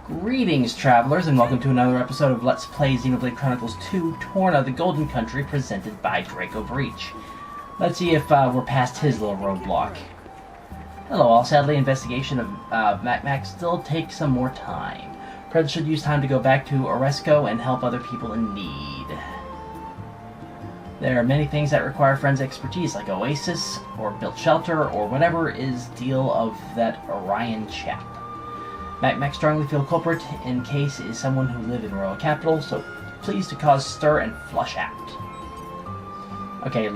Greetings, travelers, and welcome to another episode of Let's Play Xenoblade Chronicles 2 Torna, the Golden Country, presented by Draco Breach. Let's see if we're past his little roadblock. Hello all. Sadly, investigation of Mac still takes some more time. Pred should use time to go back to Oresco and help other people in need. There are many things that require friends' expertise, like Oasis, or built shelter, or whatever is deal of that Orion chap. Mac strongly feel culprit in case is someone who live in royal capital, so please to cause stir and flush out. Okay,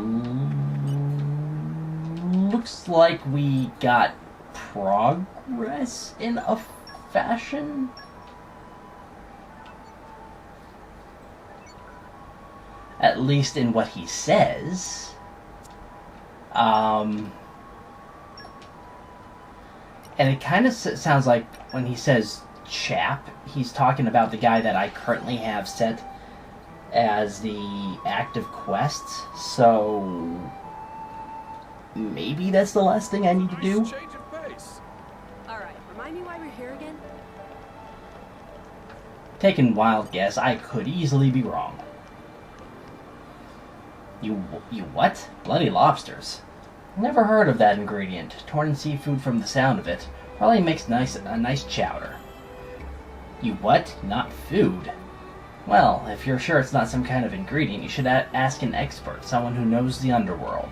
looks like we got progress in a fashion. At least in what he says. And it kind of sounds like when he says chap, he's talking about the guy that I currently have set as the active quest. So maybe that's the last thing I need to do. Alright, remind me why we're here again? Taking wild guess, I could easily be wrong. You what? Bloody lobsters. Never heard of that ingredient. Torn seafood from the sound of it. Probably makes a nice chowder. You what? Not food? Well, if you're sure it's not some kind of ingredient, you should ask an expert, someone who knows the underworld.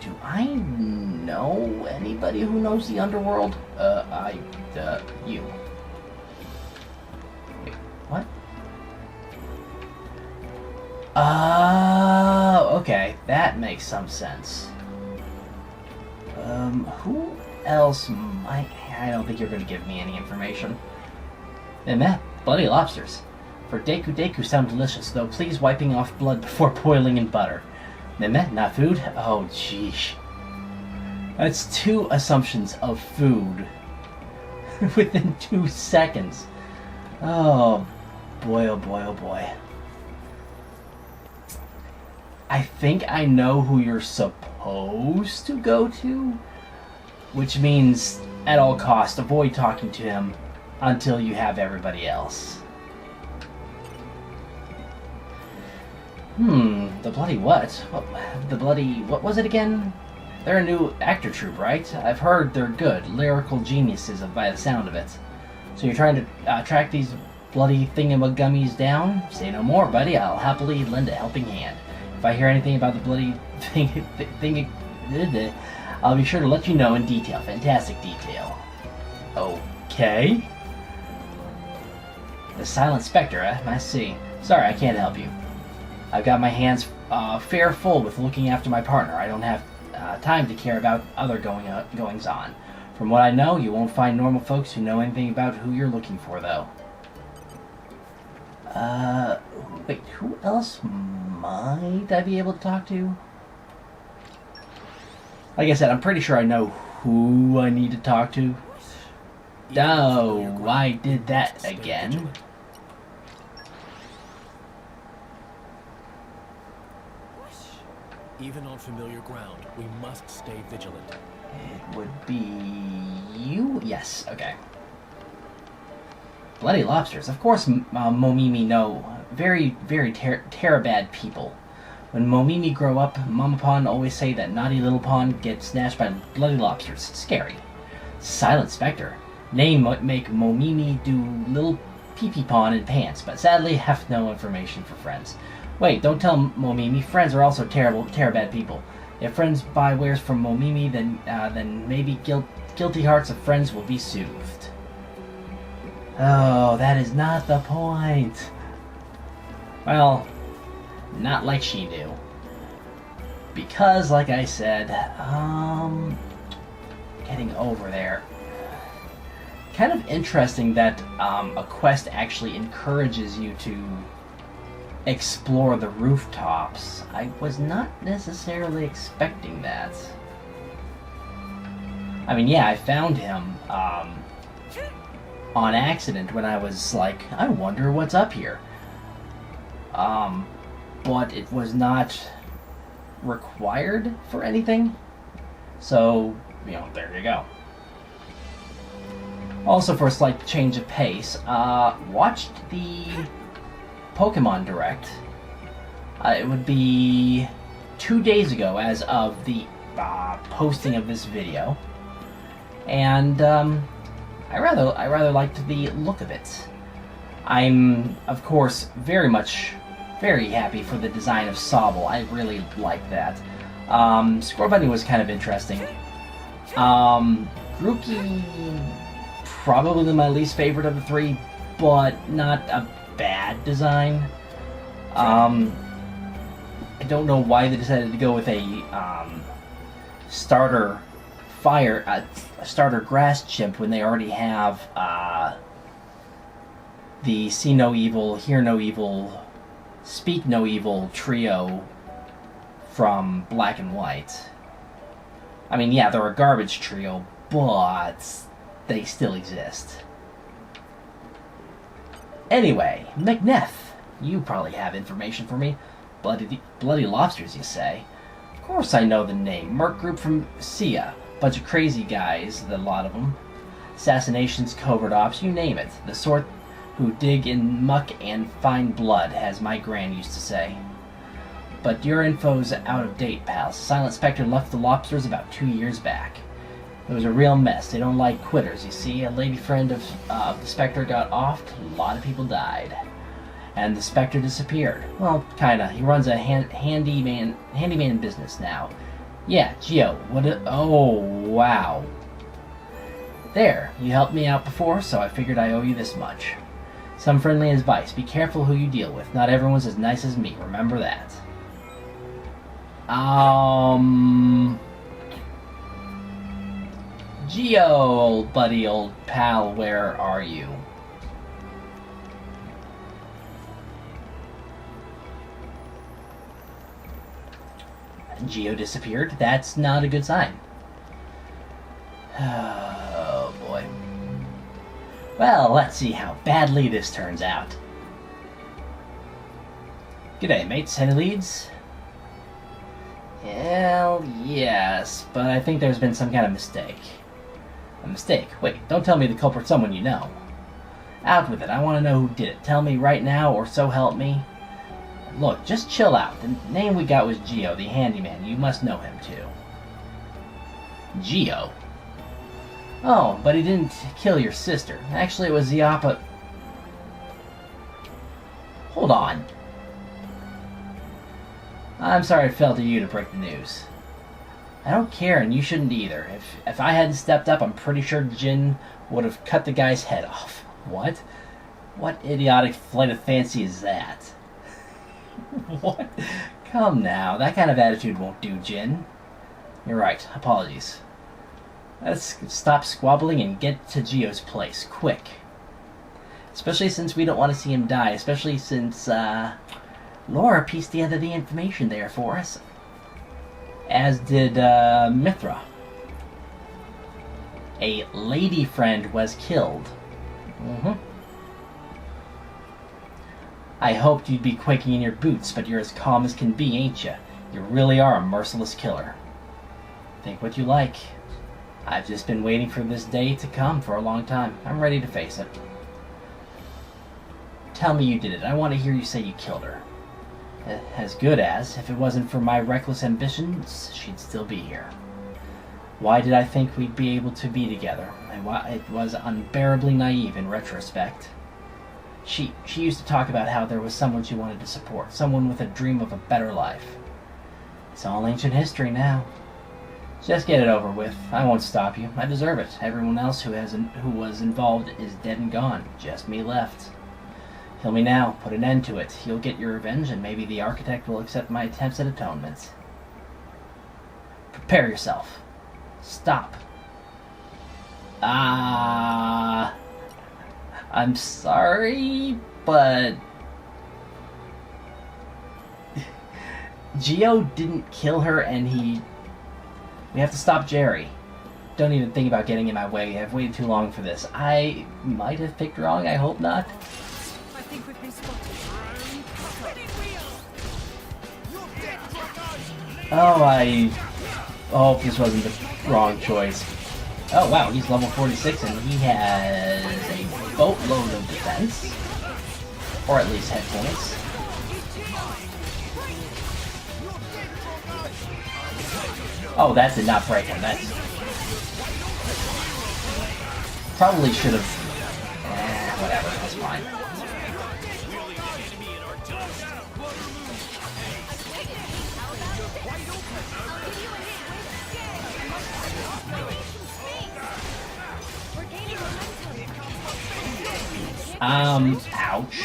Do I know anybody who knows the underworld? You. Wait, what? Okay, that makes some sense. Who else might... I don't think you're going to give me any information. Meh, bloody lobsters. For Deku sound delicious, though please wiping off blood before boiling in butter. Meh, not food? Oh, jeesh. That's two assumptions of food within 2 seconds. Oh, boy, oh boy, oh boy. I think I know who you're supposed to go to, which means at all costs avoid talking to him until you have everybody else. The bloody what? What was it again? They're a new actor troupe, right? I've heard they're good, lyrical geniuses by the sound of it. So you're trying to track these bloody thingamagummies down? Say no more, buddy. I'll happily lend a helping hand. If I hear anything about the bloody thing, I'll be sure to let you know in detail. Fantastic detail. Okay. The Silent Spectre, eh? I see. Sorry, I can't help you. I've got my hands fair full with looking after my partner. I don't have time to care about other goings-on. From what I know, you won't find normal folks who know anything about who you're looking for, though. Wait, who else might I be able to talk to? Like I said, I'm pretty sure I know who I need to talk to. Oh, I did that again. Even on familiar ground, we must stay vigilant. It would be you? Yes, okay. Bloody lobsters. Of course, Momimi know. Very, very terabad people. When Momimi grow up, Mama Pond always say that naughty little pond gets snatched by bloody lobsters. Scary. Silent Spectre. Name make Momimi do little pee-pee pond in pants, but sadly have no information for friends. Wait, don't tell Momimi. Friends are also terabad people. If friends buy wares from Momimi, then maybe guilty hearts of friends will be soothed. Oh, that is not the point. Well, not like she knew. Because, like I said, getting over there. Kind of interesting that a quest actually encourages you to explore the rooftops. I was not necessarily expecting that. I mean, yeah, I found him on accident when I was like, I wonder what's up here. But it was not required for anything. So, you know, there you go. Also, for a slight change of pace, watched the Pokemon Direct. It would be 2 days ago as of the posting of this video. And I rather liked the look of it. I'm, of course, very happy for the design of Sobble. I really like that. Scorbunny was kind of interesting. Grookey, probably my least favorite of the three, but not a bad design. I don't know why they decided to go with a starter grass chimp when they already have the See No Evil, Hear No Evil, Speak No Evil trio from Black and White. I mean, yeah, they're a garbage trio, but they still exist. Anyway, McNeff, you probably have information for me. Bloody lobsters, you say? Of course I know the name. Merc group from Sia. Bunch of crazy guys, the lot of them. Assassinations, covert ops, you name it. The sort who dig in muck and find blood, as my gran used to say. But your info's out of date, pals. Silent Spectre left the lobsters about 2 years back. It was a real mess. They don't like quitters, you see. A lady friend of the Spectre got offed, a lot of people died. And the Spectre disappeared. Well, kinda. He runs a handyman business now. Yeah, Geo, oh, wow. There, you helped me out before, so I figured I owe you this much. Some friendly advice. Be careful who you deal with. Not everyone's as nice as me. Remember that. Geo, old buddy, old pal, where are you? Geo disappeared. That's not a good sign. Oh, boy. Well, let's see how badly this turns out. G'day, mates. Any leads? Hell, yes, but I think there's been some kind of mistake. A mistake? Wait, don't tell me the culprit's someone you know. Out with it. I want to know who did it. Tell me right now, or so help me. Look, just chill out. The name we got was Geo, the handyman. You must know him, too. Geo? Oh, but he didn't kill your sister. Actually, it was the opposite. Hold on. I'm sorry it fell to you to break the news. I don't care, and you shouldn't either. If I hadn't stepped up, I'm pretty sure Jin would have cut the guy's head off. What? What idiotic flight of fancy is that? What? Come now, that kind of attitude won't do, Jin. You're right, apologies. Let's stop squabbling and get to Geo's place, quick. Especially since we don't want to see him die, especially since, Lora pieced together the information there for us. As did, Mithra. A lady friend was killed. I hoped you'd be quaking in your boots, but you're as calm as can be, ain't ya? You really are a merciless killer. Think what you like. I've just been waiting for this day to come for a long time. I'm ready to face it. Tell me you did it. I want to hear you say you killed her. As good as, if it wasn't for my reckless ambitions, she'd still be here. Why did I think we'd be able to be together? It was unbearably naive in retrospect. She used to talk about how there was someone she wanted to support, someone with a dream of a better life. It's all ancient history now. Just get it over with. I won't stop you. I deserve it. Everyone else who was involved is dead and gone. Just me left. Kill me now. Put an end to it. You'll get your revenge, and maybe the architect will accept my attempts at atonement. Prepare yourself. Stop. I'm sorry, but Geo didn't kill her, and we have to stop Jerry. Don't even think about getting in my way. I've waited too long for this. I might have picked wrong. I hope not. I think we've been spotted. Oh, Oh, this wasn't the wrong choice. Oh wow, he's level 46 and he has a boatload of defense. Or at least hit points. Oh, that did not break him. That's... Probably should have... whatever, that's fine. Ouch.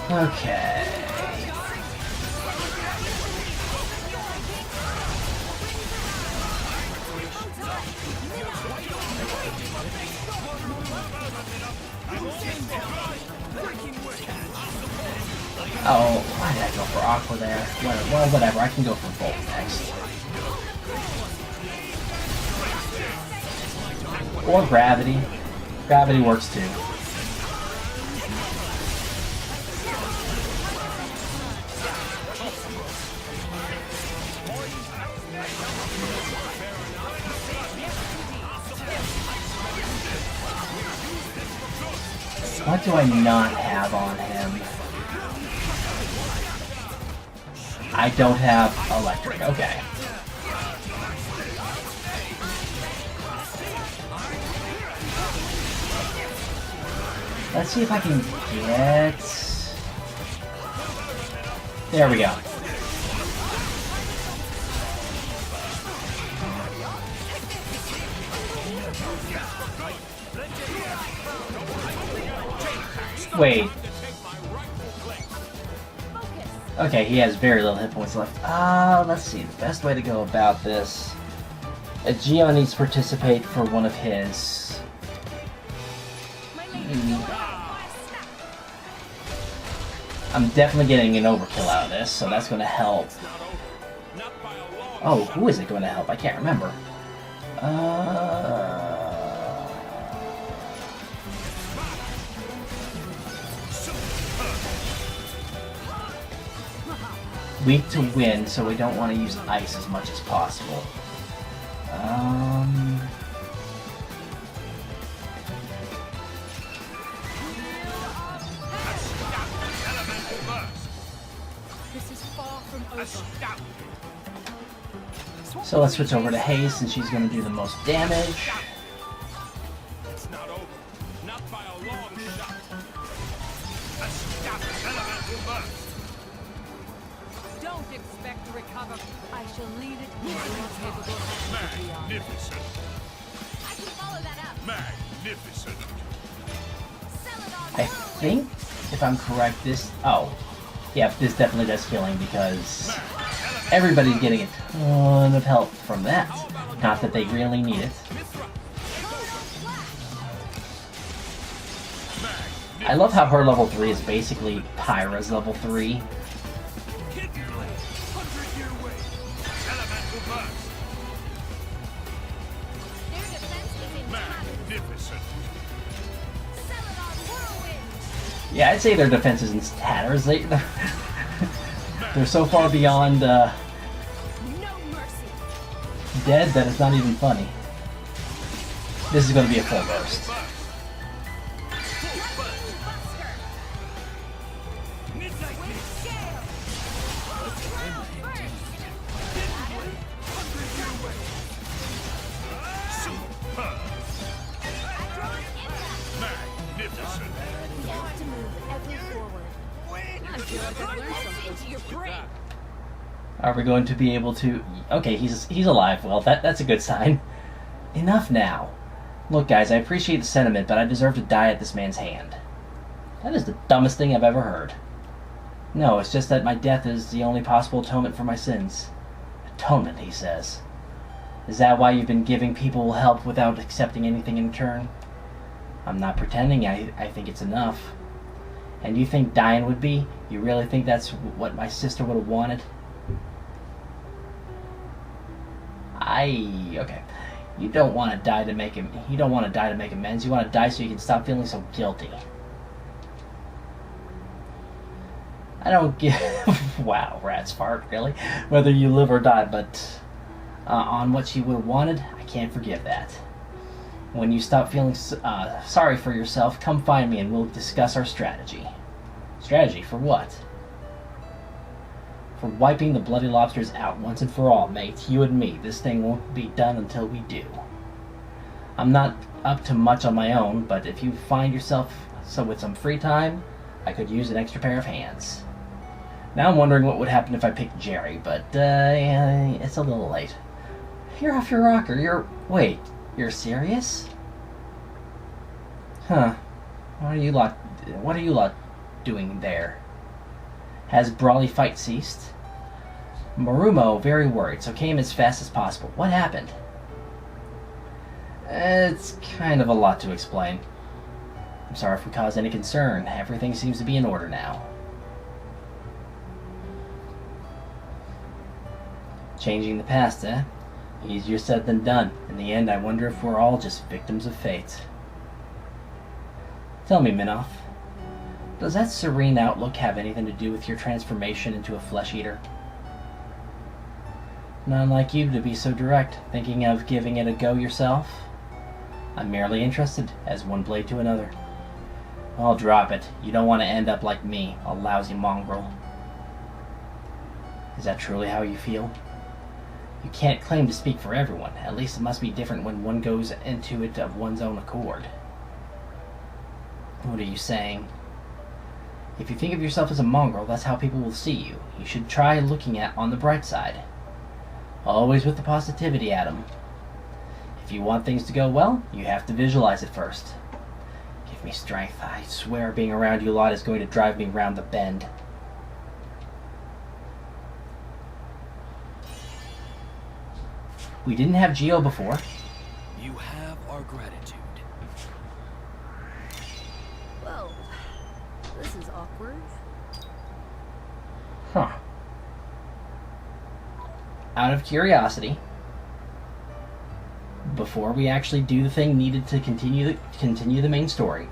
Okay. Oh, why did I go for Aqua there? Well, whatever, I can go for Bolt next. Or Gravity. Gravity works too. What do I not have on him? I don't have Electric, okay. Let's see if I can get... There we go. Wait. Okay, he has very little hit points left. Let's see. The best way to go about this... Geo needs to participate for one of his... I'm definitely getting an overkill out of this, so that's going to help. Oh, who is it going to help? I can't remember. Weak to wind, so we don't want to use ice as much as possible. So let's switch over to Haze since she's going to do the most damage. It's not over. Not by a long shot. Don't expect to recover. I shall leave it in your capable hands. Magnificent. I can follow that up. Magnificent. I think, if I'm correct, this... Oh. Yeah, this definitely does healing because everybody's getting a ton of help from that. Not that they really need it. I love how her level 3 is basically Pyra's level 3. Yeah, I'd say their defense is in tatters. They're so far beyond dead that it's not even funny. This is going to be a full burst. Are we going to be able to... Okay, he's alive. Well, that's a good sign. Enough now. Look, guys, I appreciate the sentiment, but I deserve to die at this man's hand. That is the dumbest thing I've ever heard. No, it's just that my death is the only possible atonement for my sins. Atonement, he says. Is that why you've been giving people help without accepting anything in return? I'm not pretending I think it's enough. And you think dying would be? You really think that's what my sister would have wanted? Okay. You don't want to die to make him. You don't want to die to make amends. You want to die so you can stop feeling so guilty. I don't give. Wow, rat's fart, really? Whether you live or die, but on what you would have wanted, I can't forgive that. When you stop feeling sorry for yourself, come find me and we'll discuss our strategy. Strategy for what? For wiping the bloody lobsters out once and for all, mate. You and me. This thing won't be done until we do. I'm not up to much on my own, but if you find yourself with some free time, I could use an extra pair of hands. Now I'm wondering what would happen if I picked Jerry, but yeah, it's a little late. You're off your rocker. Wait, you're serious? Huh. What are you lot doing there? Has brawly fight ceased? Marumo, very worried, so came as fast as possible. What happened? It's kind of a lot to explain. I'm sorry if we caused any concern. Everything seems to be in order now. Changing the past, eh? Easier said than done. In the end, I wonder if we're all just victims of fate. Tell me, Minoff. Does that serene outlook have anything to do with your transformation into a flesh-eater? Not like you to be so direct, thinking of giving it a go yourself. I'm merely interested, as one blade to another. I'll drop it. You don't want to end up like me, a lousy mongrel. Is that truly how you feel? You can't claim to speak for everyone. At least it must be different when one goes into it of one's own accord. What are you saying? If you think of yourself as a mongrel, that's how people will see you. You should try looking on the bright side. Always with the positivity, Adam. If you want things to go well, you have to visualize it first. Give me strength. I swear being around you a lot is going to drive me round the bend. We didn't have Geo before. You have our gratitude. Whoa. This is awkward. Huh. Out of curiosity, before we actually do the thing needed to continue the main story,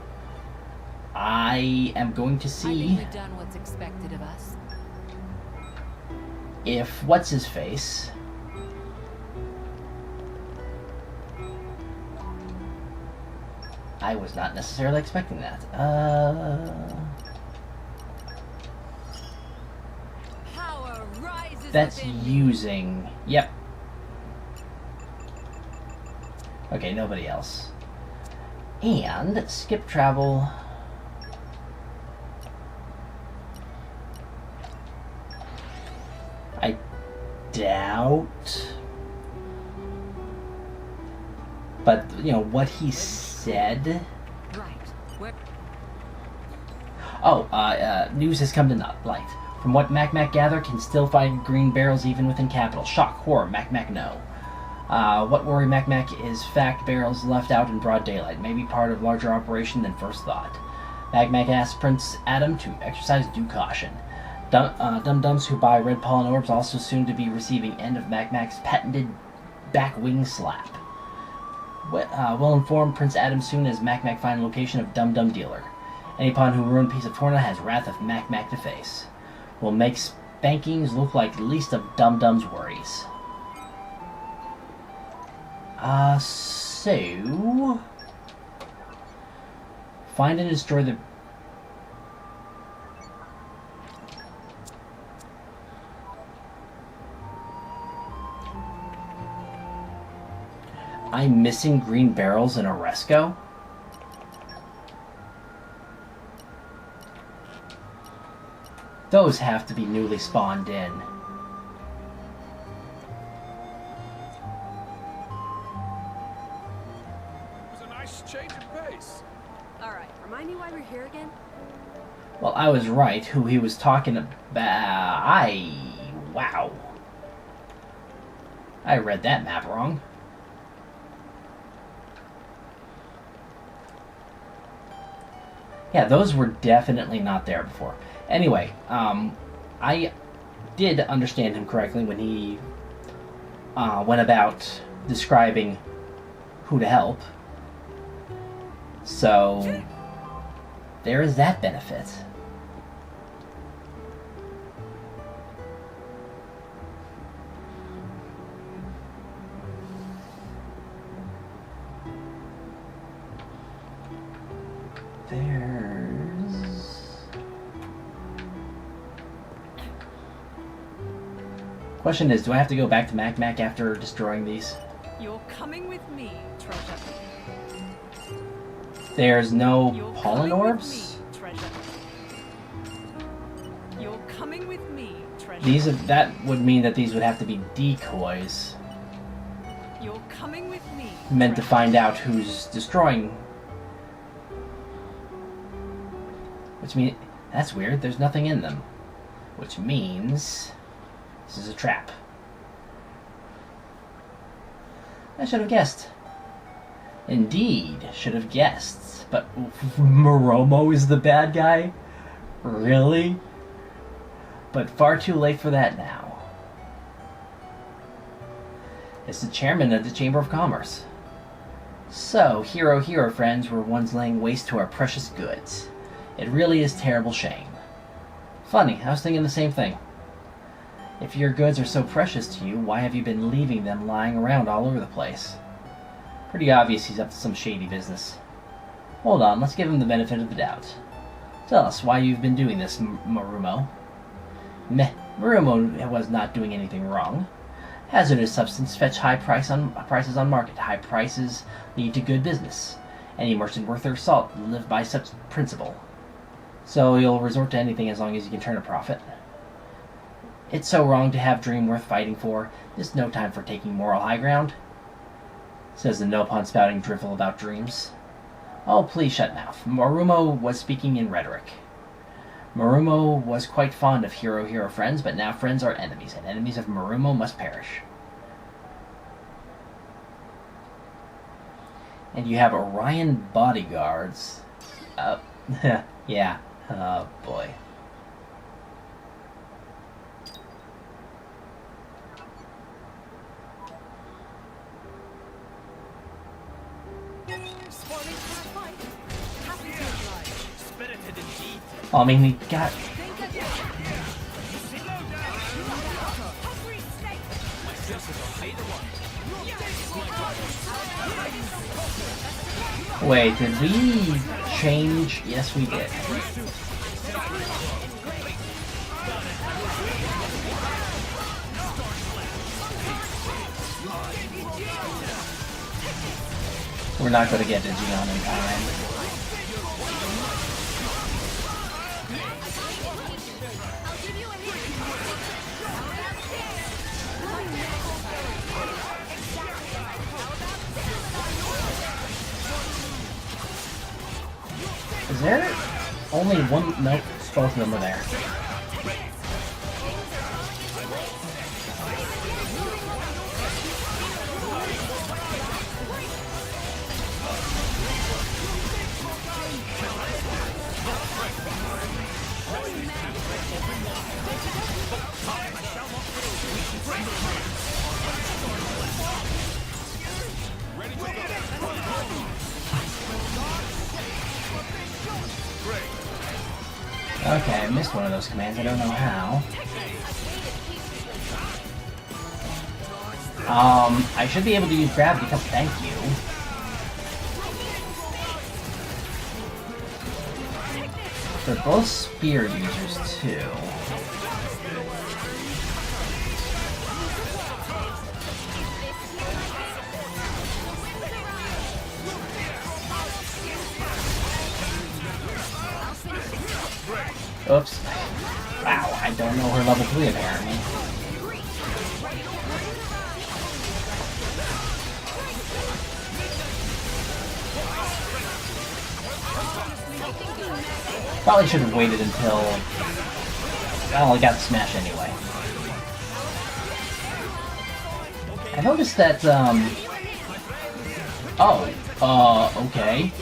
I am going to I see think we've done what's expected of us. if what's-his-face I was not necessarily expecting that. Power rises That's within me. using... Yep. Okay, nobody else. And skip travel... I doubt... But, you know, what he said... Right. Where? Oh, news has come to light. From what Mac gathered, can still find green barrels even within capital. Shock, horror, Mac no. What worry Mac is fact barrels left out in broad daylight. Maybe part of larger operation than first thought. Mac asks Prince Adam to exercise due caution. Dum-dums who buy red pollen orbs also soon to be receiving end of Mac's patented back wing slap. Will inform Prince Adam soon as Mac find location of Dum dealer. Any pawn who ruined piece of Torna has wrath of Mac to face. Will make spankings look like least of Dum-Dum's worries. So... Find and destroy the... I'm missing green barrels in Oresco? Those have to be newly spawned in. It was a nice change of pace. Alright, remind me why we're here again? Well, I was right. Who he was talking about... Wow. I read that map wrong. Yeah, those were definitely not there before. Anyway, I did understand him correctly when he went about describing who to help. So there is that benefit. Question is, do I have to go back to Mac after destroying these? You're coming with me, treasure. There's no You're pollen coming orbs? with me, treasure. You're coming with me, treasure. These that would mean that these would have to be decoys. You're coming with me. Meant to treasure. find out who's destroying. Which means that's weird, there's nothing in them. Which means this is a trap. I should have guessed. Indeed, should have guessed. But Moromo is the bad guy? Really? But far too late for that now. It's the chairman of the Chamber of Commerce. So, hero friends were once laying waste to our precious goods. It really is terrible shame. Funny, I was thinking the same thing. If your goods are so precious to you, why have you been leaving them lying around all over the place? Pretty obvious he's up to some shady business. Hold on, let's give him the benefit of the doubt. Tell us why you've been doing this, Marumo. Meh, Marumo was not doing anything wrong. Hazardous substance fetch prices on market. High prices lead to good business. Any merchant worth their salt will live by such principle. So you'll resort to anything as long as you can turn a profit. It's so wrong to have dream worth fighting for. There's no time for taking moral high ground, says the Nopon spouting drivel about dreams. Oh, please shut mouth. Marumo was speaking in rhetoric. Marumo was quite fond of hero friends, but now friends are enemies, and enemies of Marumo must perish. And you have Orion bodyguards. Yeah. Oh, boy. Spirited indeed. Well, I mean, he got... Wait, did we change? Yes, we did. We're not going to get to Gion in time. Is there only one? Nope, both of them are there. Okay, I missed one of those commands. I don't know how. I should be able to use grab because thank you. They're both spear users too. Oops. Wow, I don't know her level 3 apparently. Probably should have waited until... Well, I got the smash anyway. I noticed that, okay.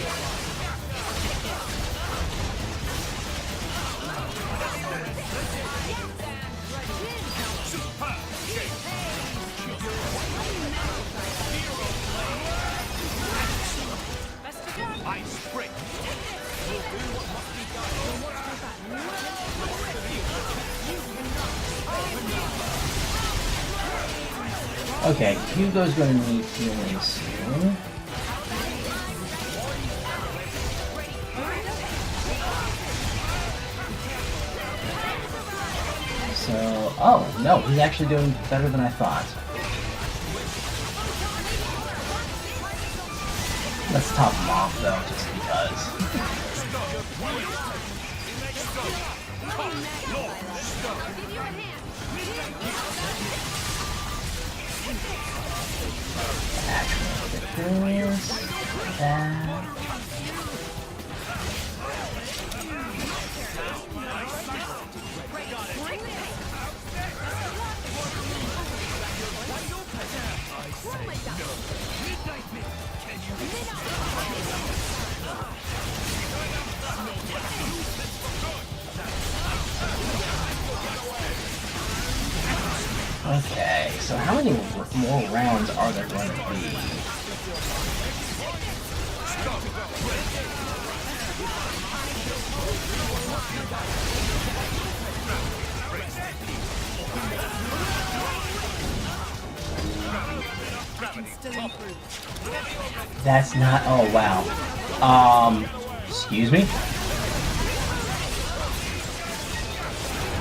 Okay, Hugo's going to need healing soon. So, oh, no, he's actually doing better than I thought. Let's top him off, though, just because. Actually, get this, that. Okay, so how many more rounds are there going to be? That's not, oh wow. Excuse me?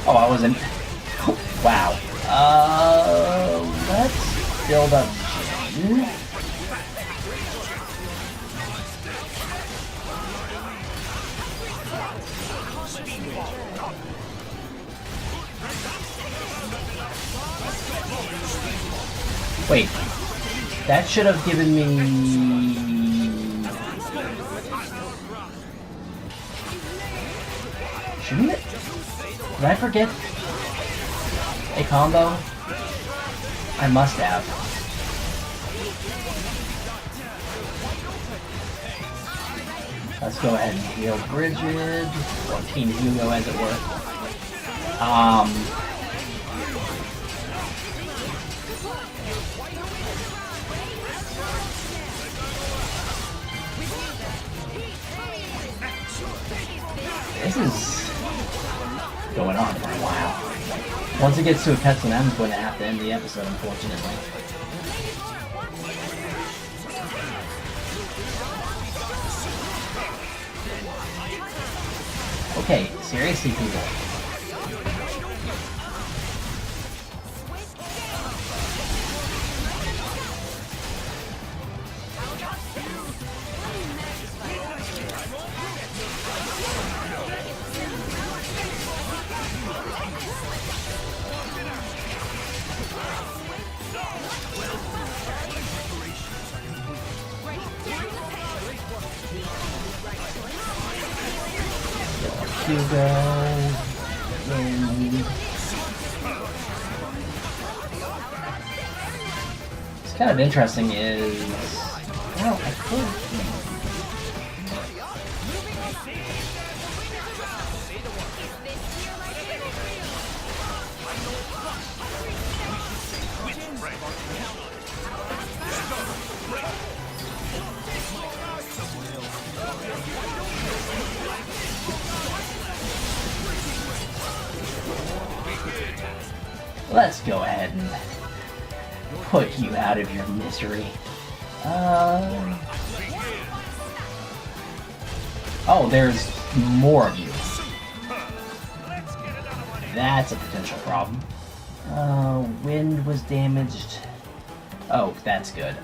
Oh, I wasn't, wow. Let's build up Jin. Wait, that should have given me... Shouldn't it? Did I forget a combo? I must have. Let's go ahead and heal Bridget, or Team Hugo as it were. This is going on for a while. Once it gets to a cutscene, I'm going to have to end the episode, unfortunately. Okay, seriously, people. Hugo. What's kind of interesting is, well, I could. Let's go ahead and put you out of your misery. Oh, there's more of you. That's a potential problem. Wind was damaged. Oh, that's good.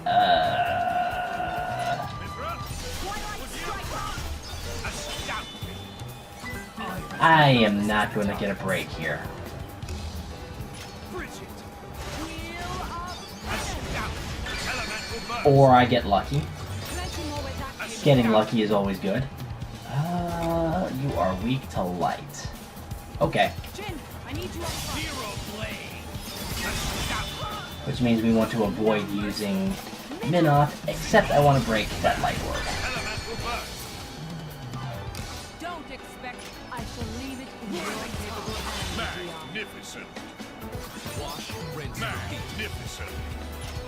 I am not going to get a break here. Or I get lucky. Getting lucky is always good. You are weak to light. Okay. Which means we want to avoid using Minoth, except I want to break that light orb. Don't expect I shall leave it in your capable hands. Magnificent. Wash, rinse, magnificent.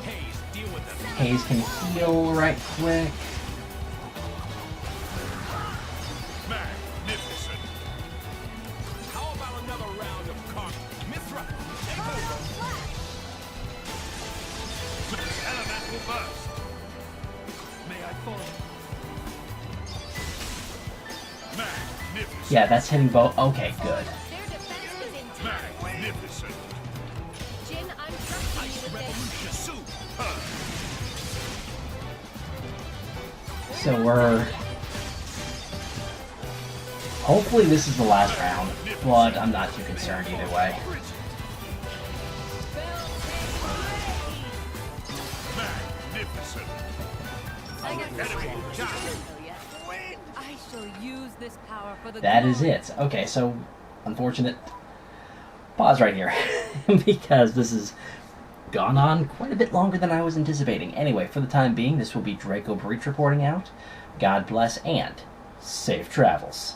Haze, deal with them. Haze can heal right quick. Magnificent. How about another round of cock? Mithra, take over. first. May I fall? Magnificent. Yeah, that's hitting both. Okay, good. Their defense is intact. Magnificent. Jin, I'm trusting you with Revolution superb. So we're... Hopefully this is the last round, but I'm not too concerned either way. Magnificent. I got Enemy down. I shall use this power for the That is glory. it. Okay, so unfortunate pause right here because this has gone on quite a bit longer than I was anticipating. Anyway, for the time being, this will be Draco Breach reporting out. God bless and safe travels.